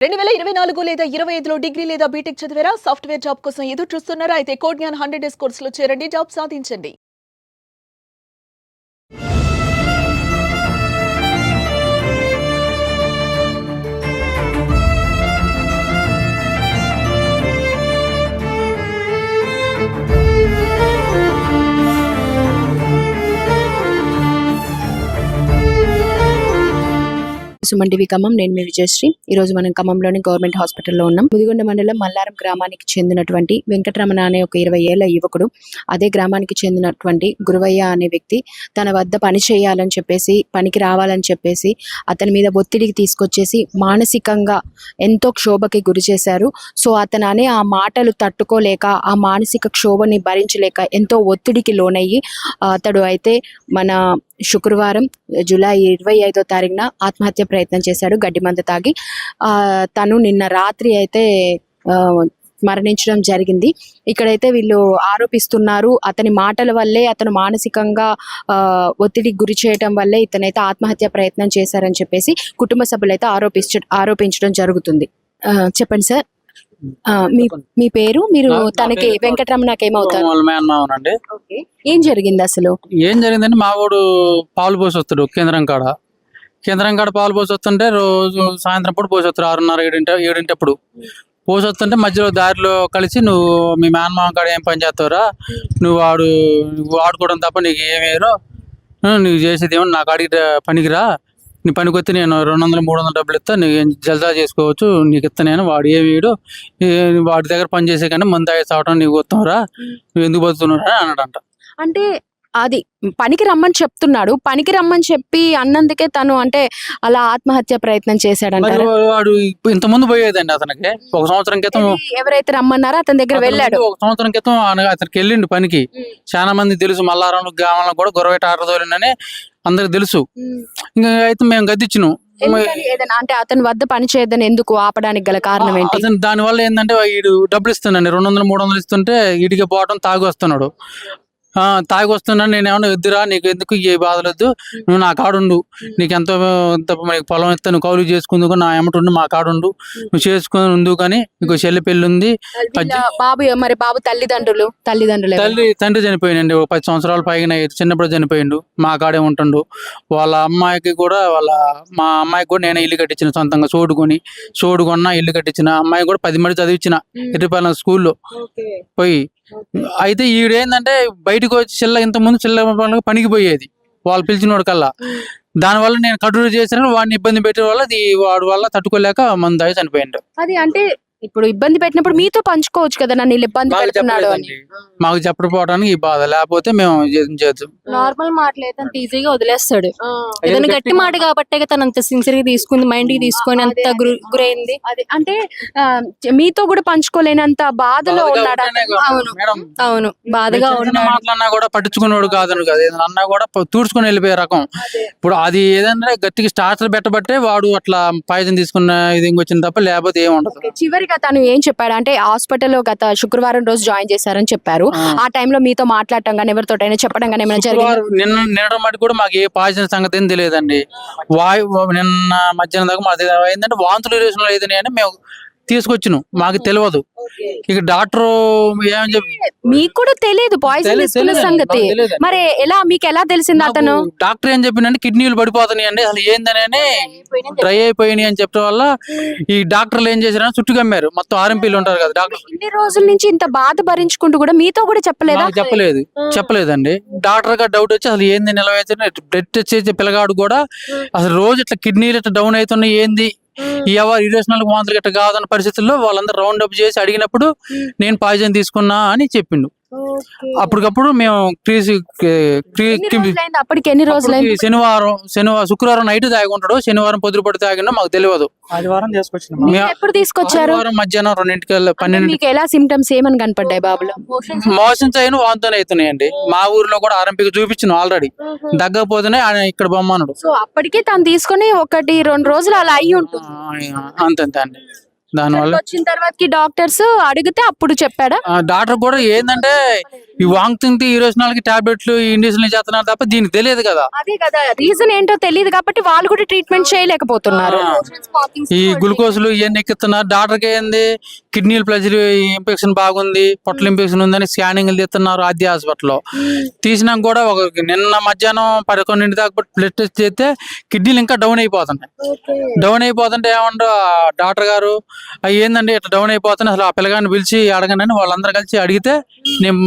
2024 లేదా 25లో డిగ్రీ లేదా బీటెక్ చదివారా? సాఫ్ట్‌వేర్ జాబ్ కోసం ఎదురు చూస్తున్నారా? అయితే కోడ్ జ్ఞాన్ 100 డేస్ కోర్సులో చేరండి, జాబ్ సాధించండి. సుమన్ టీవీ ఖమ్మం. నేను మీ విజయశ్రీ. ఈ రోజు మనం ఖమ్మంలోని గవర్నమెంట్ హాస్పిటల్లో ఉన్నాం. ముదిగొండ మండలం మల్లారం గ్రామానికి చెందినటువంటి వెంకటరమణ అనే ఒక 20 ఏళ్ల యువకుడు, అదే గ్రామానికి చెందినటువంటి గురువయ్య అనే వ్యక్తి తన వద్ద పని చేయాలని చెప్పేసి, పనికి రావాలని చెప్పేసి అతని మీద ఒత్తిడికి తీసుకొచ్చేసి మానసికంగా ఎంతో క్షోభకి గురి చేశారు. సో అతను అనే ఆ మాటలు తట్టుకోలేక, ఆ మానసిక క్షోభని భరించలేక ఎంతో ఒత్తిడికి లోనయ్యి అతడు అయితే మన శుక్రవారం జూలై 25వ తారీఖున ఆత్మహత్య ప్రయత్నం చేశాడు గడ్డి మందు తాగి. తను నిన్న రాత్రి అయితే మరణించడం జరిగింది. ఇక్కడైతే వీళ్ళు ఆరోపిస్తున్నారు అతని మాటల వల్లే, అతను మానసికంగా ఒత్తిడికి గురి చేయడం వల్లే ఇతనైతే ఆత్మహత్య ప్రయత్నం చేశారని చెప్పేసి కుటుంబ సభ్యులైతే ఆరోపించడం జరుగుతుంది. చెప్పండి సార్, మీ పేరు, మీరు తనకి వెంకటరమణకి ఏమవుతారు? ఏం జరిగింది అసలు? ఏం జరిగిందంటే మా వాడు పాలు పోసి వస్తాడు కేంద్రం కాడ పాలు పోసి వస్తుంటే రోజు సాయంత్రం పూట పోసి వస్తాడు 6:30 7 అప్పుడు పోసి వస్తుంటే మధ్యలో దారిలో కలిసి నువ్వు మీ మేనమామ కాడ ఏం పని చేస్తావురా, నువ్వు ఆడుకోవడం తప్ప నీకు ఏమేరో, నువ్వు చేసేది ఏమో నాకు అడిగి పనికిరా, నీ పనికి వస్తే నేను 200-300 డబ్బులు ఇస్తా, నీకు జల్దా చేసుకోవచ్చు, నీకు ఇస్తా నేను. వాడు ఏమీడు, వాడి దగ్గర పని చేసే కానీ ముందు తాగి చావటం నీకు వస్తావురా, నువ్వు ఎందుకు బతుకుతున్నారా అన్నాడంట. అంటే అది పనికి రమ్మని చెప్తున్నాడు, పనికి రమ్మని చెప్పి అన్నందుకే తను అంటే అలా ఆత్మహత్య ప్రయత్నం చేశాడంట. వాడు ఇంత ముందు పోయేదండి అతనికి. ఒక సంవత్సరం క్రితం ఎవరైతే రమ్మన్నారో అతని దగ్గర వెళ్ళాడు. ఒక సంవత్సరం క్రితం అతనికి వెళ్ళిండు పనికి. చాలా మంది తెలుసు, మల్లారంలో గ్రామంలో కూడా గొరవేట ఆరదోలినని అందరికి తెలుసు. ఇంకా అయితే మేము గద్దిచ్చినాం. ఏదైనా అంటే అతని వద్ద పని చేయదని ఎందుకు ఆపడానికి గల కారణం ఏంటి? అతను దాని వల్ల ఏంటంటే వీడు డబ్బులు ఇస్తున్నాడు, 200-300 ఇస్తుంటే వీడికి పోవటం, తాగి వస్తున్నాడు. తాగి వస్తున్నాను, నేను ఏమన్నా వద్దురా, నీకు ఎందుకు ఏ బాధలొద్దు, నువ్వు నా కాడుండు, నీకు ఎంతో నీకు పొలం ఇస్తా, నువ్వు కౌలు చేసుకుందుకు నా ఎమ్మటుండు, మా కాడుండు, నువ్వు చేసుకుని ఉండు, కానీ నీకు చెల్లి పెళ్ళి ఉంది. బాబు మరి బాబు తల్లిదండ్రులు తండ్రి చనిపోయిందండి, 10 సంవత్సరాల పైన చిన్నప్పుడు చనిపోయిండు. మా కాడే ఉంటుండు. వాళ్ళ అమ్మాయికి కూడా మా అమ్మాయికి కూడా నేను ఇల్లు కట్టించిన, సొంతంగా సోడుకొన్నా ఇల్లు కట్టించిన. అమ్మాయి కూడా 10 మంది చదివించిన ఎర్రిపాలెం స్కూల్లో పోయి. అయితే ఈడేందంటే బయటకు వచ్చి ఇంత ముందు పనికి పోయేది వాళ్ళు పిలిచిన కల్లా. దానివల్ల నేను కట్టుడు చేసిన వాడిని ఇబ్బంది పెట్టే వల్ల వాడి వల్ల తట్టుకోలేక మన దాయి చనిపోయిండు. అది అంటే ఇప్పుడు ఇబ్బంది పెట్టినప్పుడు మీతో పంచుకోవచ్చు కదా, నన్ను ఇబ్బంది పెడుతున్నాడు అని. మాకు చెప్పకపోవడానికి ఈ బాధ, లేకపోతే మేము చేయొచ్చు. నార్మల్ మాటలు ఈజీగా వదిలేస్తాడు. ఏదైనా గట్టి మాట కాబట్టి తను అంత సిన్సియర్ గా తీసుకుంది, మైండ్ కి తీసుకొని అంత గురైంది. అది అంటే మీతో కూడా పంచుకోలేనంత బాధలో ఉన్నాడు. అవును, బాధగా మాటలన్నా కూడా పట్టించుకున్నాడు కాదను కదా, ఏదైనా అన్నా కూడా తూడ్చుకొని వెళ్ళిపోయే రకం. ఇప్పుడు అది ఏదన్నా గట్టిగా స్టార్టర్ పెట్టబట్టే వాడు అట్లా పాయిజన్ తీసుకున్న ఇది ఇంకొచ్చింది తప్ప లేకపోతే ఏముండదు. చివరిగా తను ఏం చెప్పాడు అంటే హాస్పిటల్లో గత శుక్రవారం రోజు జాయిన్ చేశారని చెప్పారు. ఆ టైంలో మీతో మాట్లాడటం కానీ ఎవరితోటైనా చెప్పడం కానీ ఏమైనా జరిగింది? నిన్న మట్టి కూడా మాకు ఏ పాయిజన్ సంగతి ఏం తెలియదండి. నిన్న మధ్యాహ్నం దాకా మాది ఏంటంటే వాంతులు లేదని అని మేము తీసుకొచ్చినాం, మాకు తెలియదు. ఇక డాక్టర్ ఏమని చెప్పి మీకు కూడా తెలియదు పాయిజన్ తీసుకున్న సంగతి, మరి మీకు ఎలా తెలిసింది? అతను డాక్టర్ ఏం చెప్పిందంటే కిడ్నీలు పడిపోతున్నాయి అండి, అసలు ఏందని డ్రై అయిపోయినాయి అని చెప్పడం వల్ల ఈ డాక్టర్లు ఏం చేశారని చుట్టూ కమ్మారు. మొత్తం ఆర్ఎంపీలు ఉంటారు కదా డాక్టర్. ఇన్ని రోజుల నుంచి ఇంత బాధ భరించుకుంటూ కూడా మీతో కూడా చెప్పలేదండి. డాక్టర్ గా డౌట్ వచ్చి అసలు ఏంది నిలవేసిన బ్లడ్ టెస్ట్ చేసే పిల్లగాడు కూడా అసలు రోజు ఇట్లా కిడ్నీలు ఇట్లా డౌన్ అవుతున్నాయి, ఏంది ఎవరు ఇరేషనల్ వాంతులు గట్ట కాదన్న పరిస్థితుల్లో వాళ్ళందరూ రౌండ్ అప్ చేసి అడిగినప్పుడు నేను పాయిజన్ తీసుకున్నా అని చెప్పిండు. అప్పటికప్పుడు మేము శుక్రవారం నైట్ తాగుంటాడు, శనివారం పొద్దుపడి తాగినా మాకు తెలియదు. తీసుకొచ్చారు మధ్యాహ్నం 2:12 ఎలా సిమ్టమ్స్ ఏమని కనపడ్డాయి బాబులో? మోషన్స్ అయిన వాంతులు అవుతున్నాయండి. మా ఊర్లో కూడా ఆర్ఎంపీకి చూపించిన ఆల్రెడీ, దగ్గకపోతేనే ఆయన ఇక్కడ బొమ్మన్నాడు. సో అప్పటికే తను తీసుకుని 1-2 రోజులు అలా అయ్యి ఉంటుంది. అంతే అండి. దానివల్ల వచ్చిన తర్వాత డాక్టర్స్ అడిగితే అప్పుడు చెప్పాడా? డాక్టర్ కూడా ఏంటంటే ఈ వాంగ్తింగ్ ఈ రోజు నాలుగు టాబ్లెట్లు ఈ ఇండియన్ చేస్తున్నారు తప్ప దీనికి తెలియదు కదా. అదే కదా రీజన్ ఏంటో తెలియదు కాబట్టి వాళ్ళు కూడా ట్రీట్మెంట్ చేయలేకపోతున్నారు. ఈ గ్లూకోజ్లు ఇవన్నీ ఎక్కిస్తున్నారు. డాక్టర్కి ఏంది కిడ్నీలు ప్లజర్ ఇన్ఫెక్షన్ బాగుంది, పొట్టల ఇన్ఫెక్షన్ ఉందని స్కానింగ్లు తీస్తున్నారు ఆద్య హాస్పిటల్లో. తీసినాక కూడా నిన్న మధ్యాహ్నం 11 దాకా బ్లడ్ టెస్ట్ చేస్తే కిడ్నీలు ఇంకా డౌన్ అయిపోతున్నాయి. డౌన్ అయిపోతుంటే ఏమంటారు డాక్టర్ గారు, అవి ఏందండి ఇట్లా డౌన్ అయిపోతున్నాయి, అసలు ఆ పిల్లగాన్ని పిలిచి అడగనని వాళ్ళందరూ కలిసి అడిగితే నేను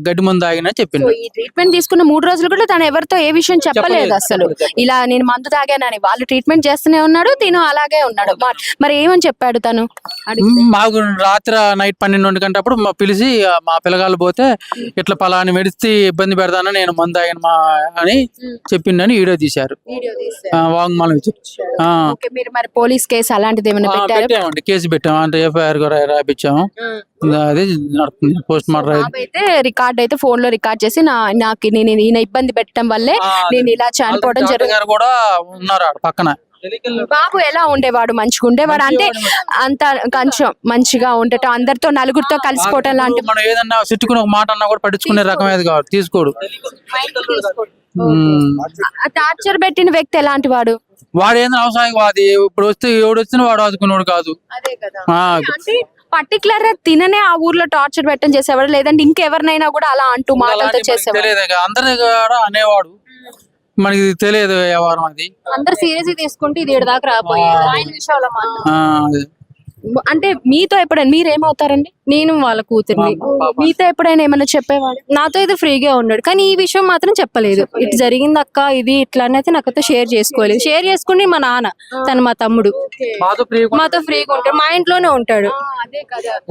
గడ్డి ముందు ఆగినని చెప్పింది. ఈ ట్రీట్మెంట్ తీసుకున్న 3 రోజులు కూడా తను ఎవరితో ఏ విషయం చెప్పలేదు అసలు. ఇలా నేను మందు తాగానని వాళ్ళు ట్రీట్మెంట్ చేస్తూనే ఉన్నాడు, తిను అలాగే ఉన్నాడు. మరి ఏమని చెప్పాడు తను? మాకు రాత్రి నైట్ 12 గంటప్పుడు మా పిలిచి మా పిల్లగాళ్ళు పోతే ఇట్లా పలాని మెడిస్తే ఇబ్బంది పెడతానని నేను మందు తాగాను మా అని చెప్పిండని వీడియో తీశారు. వాంగ్మూలం ఇచ్చి మీరు మరి పోలీస్ కేసు అలాంటిది ఏమైనా పెట్టారు? పెట్టామండి, కేసు పెట్టాము, అంటే ఎఫ్ఐఆర్ కూడా రాయించాము. అది నడుస్తుంది పోస్ట్ మార్టం. అయితే రికార్డ్ అయితే ఫోన్ లో రికార్డ్ చేసి నాకు నేను ఈయన ఇబ్బంది పెట్టడం వల్లే నేను ఇలా చనిపోవడం జరిగింది. కూడా ఉన్నారు పక్కన. బాబు ఎలా ఉండేవాడు? మంచిగా ఉండేవాడు అంటే అంత కొంచెం మంచిగా ఉండటం, అందరితో నలుగురితో కలిసిపోవటం లాంటి. మనం ఏదన్నా చుట్టుకుని ఒక మాట అన్నా కూడా పట్టించుకునే రకమేది కాదు, తీసుకోడు. టార్చర్ పెట్టిన వ్యక్తి ఎలాంటి వాడు? వాడు ఏంది అవసరం, ఇప్పుడు వస్తే ఎవడు వచ్చినా వాడు ఆదుకున్నాడు కాదు. అంటే పర్టికులర్ గా తిననే ఆ ఊర్లో టార్చర్ పెట్టడం చేసేవాడు, లేదంటే ఇంకెవరినైనా కూడా అలా అంటూ మాటలతో చేసేవాడు? తెలియదు, అందరి కూడా అనేవాడు, మనకి తెలియదు వ్యవహారం అది. అందరు సీరియస్ గా తీసుకుంటే ఇది ఏడు దాకా రాబోయేది ఆయన విషయంలో మాత్రం. అంటే మీతో ఎప్పుడైనా మీరేమవుతారండి? నేను వాళ్ళ కూతుర్ని. మీతో ఎప్పుడైనా ఏమైనా చెప్పేవాడు? నాతో అయితే ఫ్రీగా ఉన్నాడు, కానీ ఈ విషయం మాత్రం చెప్పలేదు. ఇటు జరిగింది అక్క ఇది ఇట్లా అని అయితే నాకైతే షేర్ చేసుకోలేదు. షేర్ చేసుకుని మా నాన్న, తను మా తమ్ముడు మాతో ఫ్రీగా ఉంటాడు, మా ఇంట్లోనే ఉంటాడు.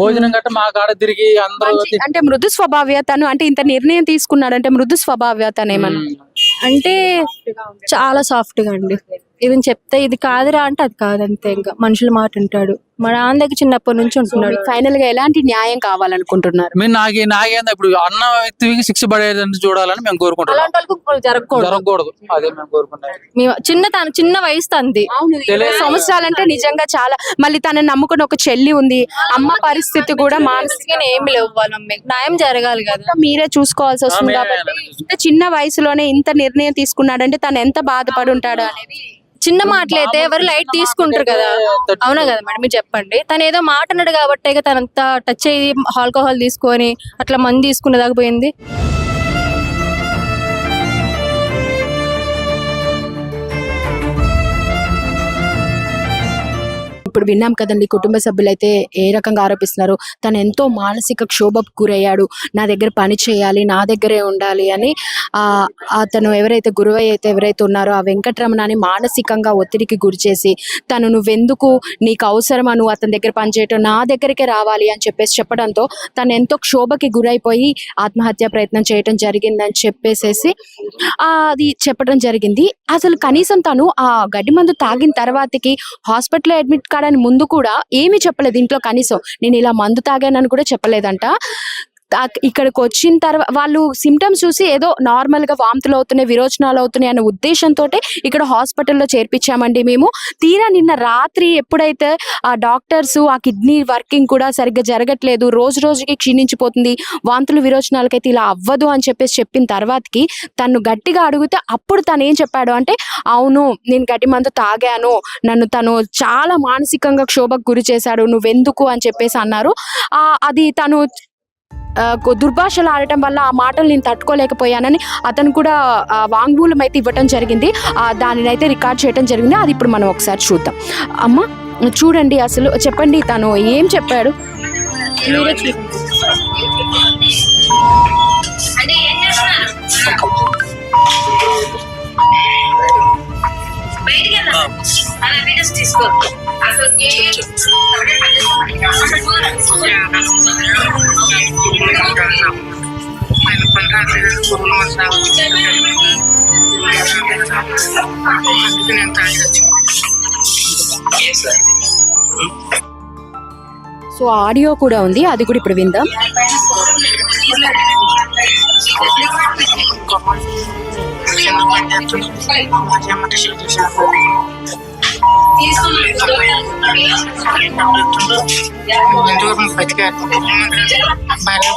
భోజనం గట్ట మా కాడ తిరిగి అందరూ. అంటే మృదు స్వభావ్యతను, అంటే ఇంత నిర్ణయం తీసుకున్నాడు అంటే మృదు స్వభావ్యతను ఏమన్నా అంటే చాలా సాఫ్ట్ గా అండి. ఈవెన్ చెప్తే ఇది కాదురా అంటే అది కాదంతే, ఇంకా మనుషుల మాట ఉంటాడు. మా నాన్న దగ్గర చిన్నప్పటి నుంచి ఉంటున్నాడు. ఫైనల్ గా ఎలాంటి న్యాయం కావాలనుకుంటున్నారు? మేము నాకేందా ఇప్పుడు అన్న వ్యక్తికి శిక్ష పడేదని చూడాలని మేము కోరుకుంటున్నాం. అలాంటి వాళ్ళకు జరగకూడదు, అదే మేము కోరుకుంటాం. చిన్న వయసు తంది, 20 సంవత్సరాలంటే నిజంగా చాలా. మళ్ళీ తనని నమ్ముకుని ఒక చెల్లి ఉంది, అమ్మ పరిస్థితి కూడా మానసిక ఏమి లేవు. వాళ్ళ న్యాయం జరగాలి కదా, మీరే చూసుకోవాల్సి వస్తుంది. కాబట్టి ఇంత చిన్న వయసులోనే ఇంత నిర్ణయం తీసుకున్నాడంటే తను ఎంత బాధపడి ఉంటాడు అనేది. చిన్న మాటలైతే ఎవరు లైట్ తీసుకుంటారు కదా, అవునా కదా మేడం? మీరు చెప్పండి. తను ఏదో మాట అన్నాడు కాబట్టి తనంతా టచ్ అయ్యి ఆల్కహాల్ తీసుకొని అట్లా మంది తీసుకునే దాకా పోయింది. ఇప్పుడు విన్నాం కదండి, కుటుంబ సభ్యులైతే ఏ రకంగా ఆరోపిస్తున్నారు. తను ఎంతో మానసిక క్షోభకు గురయ్యాడు, నా దగ్గర పని చేయాలి, నా దగ్గరే ఉండాలి అని. అతను ఎవరైతే గురువయ్య అయితే ఎవరైతే ఉన్నారో ఆ వెంకటరమణని మానసికంగా ఒత్తిడికి గురి చేసి తను నువ్వెందుకు, నీకు అవసరమా నువ్వు అతని దగ్గర పనిచేయటం, నా దగ్గరికే రావాలి అని చెప్పేసి చెప్పడంతో తను ఎంతో క్షోభకి గురైపోయి ఆత్మహత్య ప్రయత్నం చేయటం జరిగిందని చెప్పేసేసి అది చెప్పడం జరిగింది. అసలు కనీసం తను ఆ గడ్డి మందు తాగిన తర్వాతకి హాస్పిటల్లో అడ్మిట్ కావడానికి ముందు కూడా ఏమీ చెప్పలేదు ఇంట్లో. కనీసం నేను ఇలా మందు తాగానని కూడా చెప్పలేదంట. ఇక్కడికి వచ్చిన తర్వాత వాళ్ళు సిమ్టమ్స్ చూసి ఏదో నార్మల్ గా వాంతులు అవుతున్నాయి, విరోచనాలు అవుతున్నాయి అనే ఉద్దేశంతో ఇక్కడ హాస్పిటల్లో చేర్పించామండి మేము. తీరా నిన్న రాత్రి ఎప్పుడైతే ఆ డాక్టర్స్ ఆ కిడ్నీ వర్కింగ్ కూడా సరిగ్గా జరగట్లేదు, రోజు రోజుకి క్షీణించిపోతుంది, వాంతులు విరోచనాలకైతే ఇలా అవ్వదు అని చెప్పిన తర్వాతకి తను గట్టిగా అడిగితే అప్పుడు తను ఏం చెప్పాడు అంటే, అవును నేను గడ్డి మందు తాగాను, నన్ను తను చాలా మానసికంగా క్షోభకు గురి చేశాడు, నువ్వెందుకు అని చెప్పేసి అన్నారు. అది తను దుర్భాషలు ఆడటం వల్ల ఆ మాటలు నేను తట్టుకోలేకపోయానని అతను కూడా వాంగ్మూలం అయితే ఇవ్వటం జరిగింది. దానిని అయితే రికార్డ్ చేయడం జరిగింది. అది ఇప్పుడు మనం ఒకసారి చూద్దాం. అమ్మ చూడండి, అసలు చెప్పండి తను ఏం చెప్పాడు. తీసుకో అసలు సో ఆడియో కూడా ఉంది, అది కూడా ఇప్పుడు విందాం. ఎందుకు బతికారు భార్య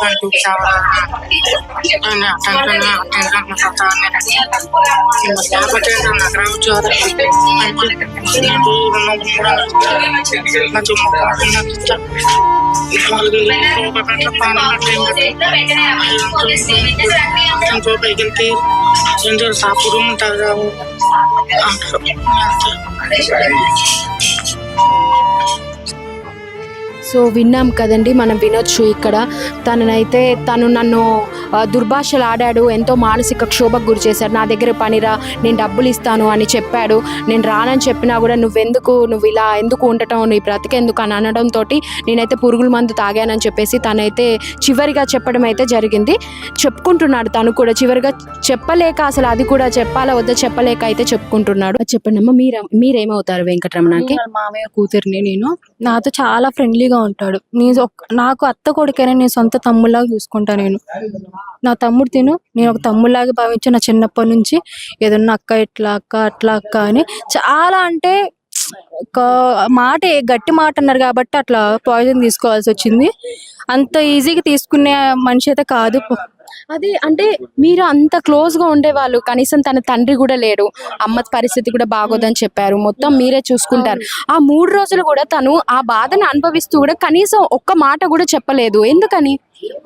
బంటూ పైకి సాపురు ఉంటారు సో విన్నాం కదండి, మనం వినొచ్చు ఇక్కడ. తను నన్ను దుర్భాషలు ఆడాడు, ఎంతో మానసిక క్షోభకు గురి చేశాడు. నా దగ్గర పనిరా, నేను డబ్బులు ఇస్తాను అని చెప్పాడు. నేను రానని చెప్పినా కూడా నువ్వు ఇలా ఎందుకు ఉండటం, నీ బ్రతికెందుకు అని అనడంతో నేనైతే పురుగుల మందు తాగానని చెప్పేసి తనైతే చివరిగా చెప్పడం అయితే జరిగింది. చెప్పుకుంటున్నాడు తను కూడా, చివరిగా చెప్పలేక, అసలు అది కూడా చెప్పాలా వద్దా చెప్పలేక అయితే చెప్పుకుంటున్నాడు. చెప్పండి అమ్మ, మీరేమవుతారు వెంకటరమణకి? మామయ్య కూతురిని. నేను నాతో చాలా ఫ్రెండ్లీగా ఉంటాడు. నాకు అత్త కొడుకైనా నేను సొంత తమ్ముళ్ళలాగా చూసుకుంటా. నా తమ్ముడు నేను ఒక తమ్ముళ్ళలాగా భావించి నా చిన్నప్పటి నుంచి ఏదన్నా అక్క ఇట్లా అక్క అట్లా అక్క అని చాలా, అంటే ఒక మాట గట్టి మాట అన్నారు కాబట్టి అట్లా పాయిజన్ తీసుకోవాల్సి వచ్చింది. అంత ఈజీగా తీసుకునే మనిషి అయితే కాదు. అది అంటే మీరు అంత క్లోజ్ గా ఉండేవాళ్ళు, కనీసం తన తండ్రి కూడా లేడు, అమ్మ పరిస్థితి కూడా బాగోదని చెప్పారు, మొత్తం మీరే చూసుకుంటారు. ఆ 3 రోజులు కూడా తను ఆ బాధను అనుభవిస్తూ కూడా కనీసం ఒక్క మాట కూడా చెప్పలేదు. ఎందుకని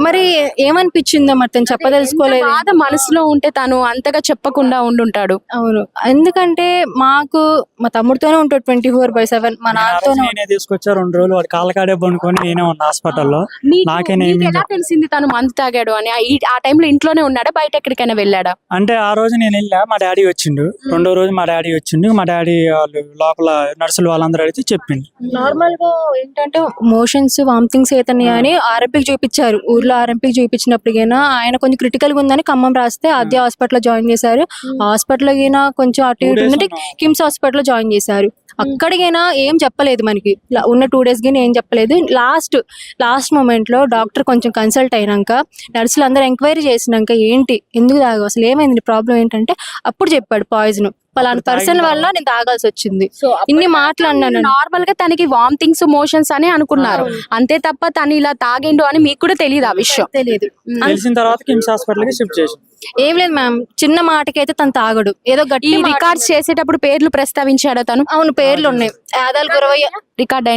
మరి ఏమనిపించిందో మరి తను చెప్పదలుచుకోలేదు. బాధ మనసులో ఉంటే తను అంతగా చెప్పకుండా ఉండుంటాడు. అవును, ఎందుకంటే మాకు మా తమ్ముడితోనే ఉంటాడు 24/7. మా నాన్నతో నేనే తీసుకొచ్చా 2 రోజులు వాడు కాళ్ళకాడే పనుకొని నేనే ఉన్నా హాస్పిటల్లో. మీకు ఎలా తెలిసింది తను మందు తాగాడు అని? ఆ టైంలో ఇంట్లోనే ఉన్నాడా, బయట ఎక్కడికైనా వెళ్ళాడా? అంటే ఆ రోజు నేను వెళ్ళా, మా డాడీ వచ్చిండు. 2వ రోజు మా డాడీ వచ్చిండు. మా డాడీ వాళ్ళు లోపల నర్సులు వాళ్ళందరూ అడిగితే చెప్పింది. నార్మల్ గా ఏంటంటే మోషన్స్ వామిటింగ్స్ అవుతున్నాయి అని ఆర్ఎంపీకి చూపించారు. ఊర్లో ఆర్ఎంపీకి చూపించినప్పటికైనా ఆయన కొంచెం క్రిటికల్ గా ఉందని ఖమ్మం రాస్తే ఆద్య హాస్పిటల్ జాయిన్ చేశారు. హాస్పిటల్ అయినా కొంచెం అటు ఇటు ఉందంటే కిమ్స్ హాస్పిటల్ జాయిన్ చేశారు. అక్కడికైనా ఏం చెప్పలేదు మనకి, ఉన్న 2 days గిన ఏం చెప్పలేదు. లాస్ట్ మూమెంట్ లో డాక్టర్ కొంచెం కన్సల్ట్ అయినాక, నర్సులు అందరూ ఎంక్వైరీ చేసినాక ఏంటి ఎందుకు తాగు, అసలు ఏమైంది, ప్రాబ్లం ఏంటంటే అప్పుడు చెప్పాడు పాయిజన్ పలానా పర్సన్ వల్ల నేను తాగాల్సి వచ్చింది. ఇన్ని మాటలు అన్నాను. నార్మల్ గా తనకి వామిటింగ్స్ మోషన్స్ అని అనుకున్నారు అంతే తప్ప తను ఇలా తాగిండు అని మీకు కూడా తెలియదు? ఆ విషయం తెలియదు. తెలిసిన తర్వాత కిమ్స్ హాస్పిటల్ కి షిఫ్ట్ చేసి ఏం లేదు మ్యామ్, చిన్న మాటకైతే తను తాగడు. ఏదో గట్టి రికార్డ్స్ చేసేటప్పుడు పేర్లు ప్రస్తావించాడు తను? అవును, పేర్లు ఉన్నాయి. ఆదాల్ గురవయ్య రికార్డ్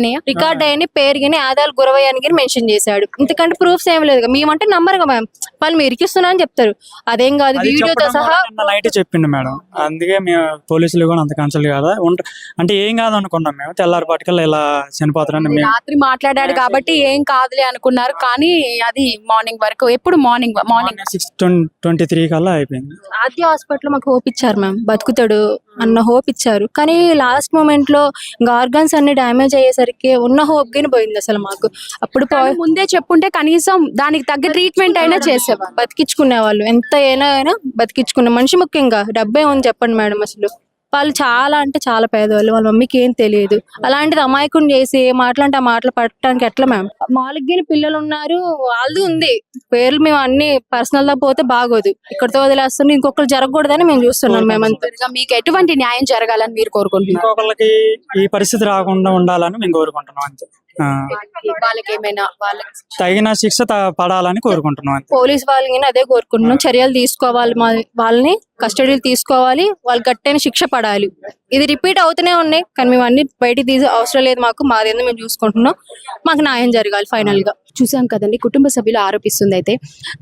అయిన పేరు గిని ఆదాల్ గురవయ్య అని గిని మెన్షన్ చేశాడు. ఇంతకంటే ప్రూఫ్స్ ఏం లేదు. మేమంటే నమ్మరు కదా మ్యామ్, వాళ్ళు మీరు ఇరికిస్తున్నా అని చెప్తారు. అదేం కాదు, వీడియోతో సహా నైట్ చెప్పిండు మేడం. అందుకే మేము పోలీసులు కూడా అంత కన్సల్ట్ కాదా అంటే ఏం కాదు అనుకున్నాం మేము. తెల్లారిపాటికల్లా ఇలా చనిపోతారని రాత్రి మాట్లాడాడు కాబట్టి ఏం కాదులే అనుకున్నారు. కానీ అది మార్నింగ్ వరకు, ఎప్పుడు మార్నింగ్ 6:23 కల్లా అయిపోయింది. ఆద్య హాస్పిటల్ మాకు హోప్ ఇచ్చారు మ్యామ్, బతుకుతాడు అన్న హోప్ ఇచ్చారు. కానీ లాస్ట్ మూమెంట్ లో ఆర్గన్స్ అన్ని డ్యామేజ్ అయ్యేసరికి ఉన్న హోప్ గిని పోయింది అసలు మాకు. అప్పుడు ముందే చెప్పుంటే కనీసం దానికి తగ్గ ట్రీట్మెంట్ అయినా చేసాం, బతికించుకునే వాళ్ళు. ఎంత అయినా బతికించుకున్న మనిషి ముఖ్యంగా డబ్బే ఉంది చెప్పండి మేడం. అసలు వాళ్ళు చాలా అంటే చాలా పేదవాళ్ళు, వాళ్ళ మమ్మీకి ఏం తెలియదు. అలాంటిది అమాయకుని చేసి మాటలంటే ఆ మాటలు పట్టడానికి ఎట్లా మ్యామ్? మాలిగిన పిల్లలు ఉన్నారు, వాళ్ళది ఉంది పేర్లు. మేము అన్ని పర్సనల్ గా పోతే బాగోదు, ఇక్కడతో వదిలేస్తున్నాం. ఇంకొకరు జరగకూడదని మేము చూస్తున్నాం. మేమంతా మీకు ఎటువంటి న్యాయం జరగాలని మీరు కోరుకుంటున్నారు? ఇంకొకరికి ఈ పరిస్థితి రాకుండా ఉండాలని మేము కోరుకుంటున్నాం అంతే. తగిన శిక్ష పడాలని కోరుకుంటున్నాం. పోలీస్ వాళ్ళని అదే కోరుకుంటున్నాం, చర్యలు తీసుకోవాలి, వాళ్ళని కస్టడీలు తీసుకోవాలి, వాళ్ళు గట్టైన శిక్ష పడాలి. ఇది రిపీట్ అవుతూనే ఉన్నాయి కానీ మేము అన్ని బయటికి తీసే అవసరం లేదు. మాదేందో మేము చూసుకుంటున్నాం, మాకు న్యాయం జరగాలి ఫైనల్ గా. చూసాం కదండి, కుటుంబ సభ్యులు ఆరోపిస్తుంది అయితే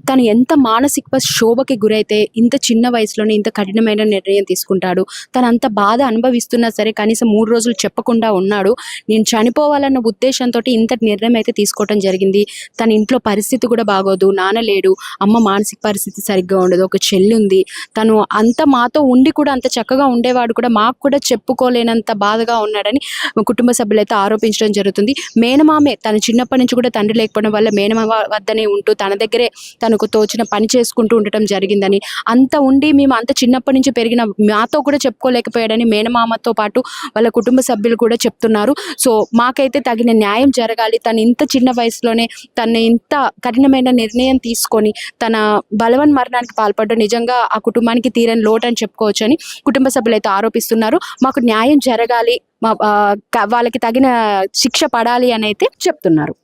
తను ఎంత మానసిక శోభకి గురైతే ఇంత చిన్న వయసులోనే ఇంత కఠినమైన నిర్ణయం తీసుకుంటాడు. తను అంత బాధ అనుభవిస్తున్నా సరే కనీసం 3 రోజులు చెప్పకుండా ఉన్నాడు. నేను చనిపోవాలన్న ఉద్దేశంతో ఇంత నిర్ణయం అయితే తీసుకోవడం జరిగింది. తన ఇంట్లో పరిస్థితి కూడా బాగోదు, నాన్న లేడు, అమ్మ మానసిక పరిస్థితి సరిగ్గా ఉండదు, ఒక చెల్లి ఉంది. తను అంత మాతో ఉండి కూడా అంత చక్కగా ఉండేవాడు కూడా మాకు కూడా చెప్పుకోలేనంత బాధగా ఉన్నాడని కుటుంబ సభ్యులు అయితే ఆరోపించడం జరుగుతుంది. మేనమామే తన చిన్నప్పటి నుంచి కూడా తండ్రి లేకపోవడం లేకపోవడం వల్ల మేనమామ వద్దనే ఉంటూ తన దగ్గరే తనకు తోచిన పని చేసుకుంటూ ఉండటం జరిగిందని, అంత ఉండి మేము అంత చిన్నప్పటి నుంచి పెరిగిన మాతో కూడా చెప్పుకోలేకపోయాడని మేనమామతో పాటు వాళ్ళ కుటుంబ సభ్యులు కూడా చెప్తున్నారు. సో మాకైతే తగిన న్యాయం జరగాలి. తను ఇంత చిన్న వయసులోనే తను ఇంత కఠినమైన నిర్ణయం తీసుకొని తన బలవన్ మరణానికి పాల్పడడం నిజంగా ఆ కుటుంబానికి తీరని లోటు అని చెప్పుకోవచ్చు అని కుటుంబ సభ్యులు అయితే ఆరోపిస్తున్నారు. మాకు న్యాయం జరగాలి, వాళ్ళకి తగిన శిక్ష పడాలి అని అయితే చెప్తున్నారు.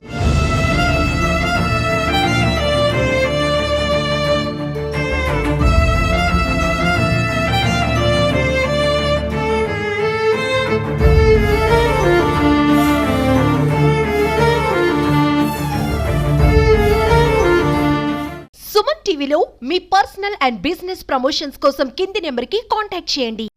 సుమన్ టీవీలో మీ పర్సనల్ అండ్ బిజినెస్ ప్రమోషన్స్ కోసం కింది నెంబర్కి కాంటాక్ట్ చేయండి.